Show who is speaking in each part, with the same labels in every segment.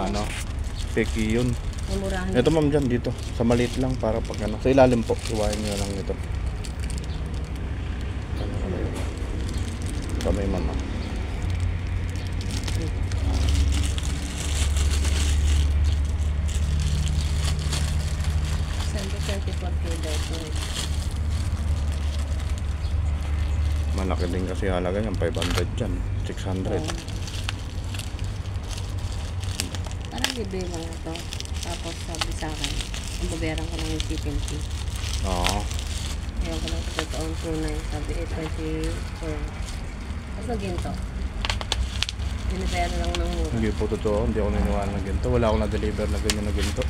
Speaker 1: ano, peki yun.
Speaker 2: Mumurahan.
Speaker 1: Ito ma'am dyan, dito. Sa maliit lang para pag ano. Sa ilalim po, iwain nyo lang ito. Ano ka yun? Kamay mama.
Speaker 2: Sando 34K daw po.
Speaker 1: Malaki din kasi halaga yan, 500 dyan, 600.
Speaker 2: Parang libre lang ito. Tapos sabi sa akin, ang babayaran ko lang yung shipping fee.
Speaker 1: Oo.
Speaker 2: Ayaw ko lang sa totoong tunay. Sabi 824. Tapos ginto. Binabayaran lang ng mura.
Speaker 1: Hindi po totoo, hindi ako niniwala ng ginto. Wala akong na-deliver na ganyan na ginto.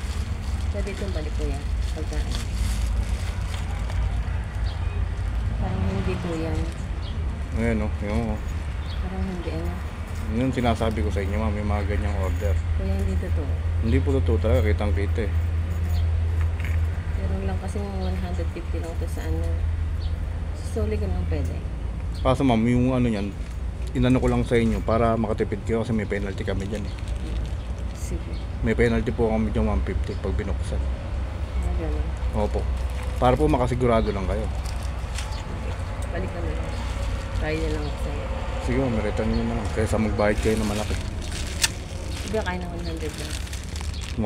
Speaker 2: Sabi itong balik ko yan. Pagkaan. Parang hindi po yan.
Speaker 1: Ayan o, yung
Speaker 2: Parang hindi ano.
Speaker 1: yun sinasabi ko sa inyo ma'am, may mga ganyang order.
Speaker 2: Kaya hindi totoo.
Speaker 1: Hindi po totoo talaga, kitang kita eh.
Speaker 2: Pero lang kasi 150 lang ito sa ano. Solid ko naman pwede.
Speaker 1: Kaso ma'am, yung ano yan, inano ko lang sa inyo para makatipid kayo kasi may penalty kami dyan eh.
Speaker 2: Sige.
Speaker 1: May penalty po kami dyan 150 pag binuksan.
Speaker 2: Ano gano'n.
Speaker 1: Opo. Para po makasigurado lang kayo.
Speaker 2: Balik ka na lang. Try na lang ako sa'yo.
Speaker 1: Sige ma'am, return nyo na lang. Kaysa magbayad kayo na malaki.
Speaker 2: Sige, kaya na 100 lang.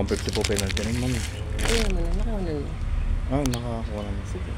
Speaker 1: 150 po penalty rin ma'am.
Speaker 2: Ayun mo na, nakakunan mo.
Speaker 1: Ah, nakakuha na.
Speaker 2: Sige.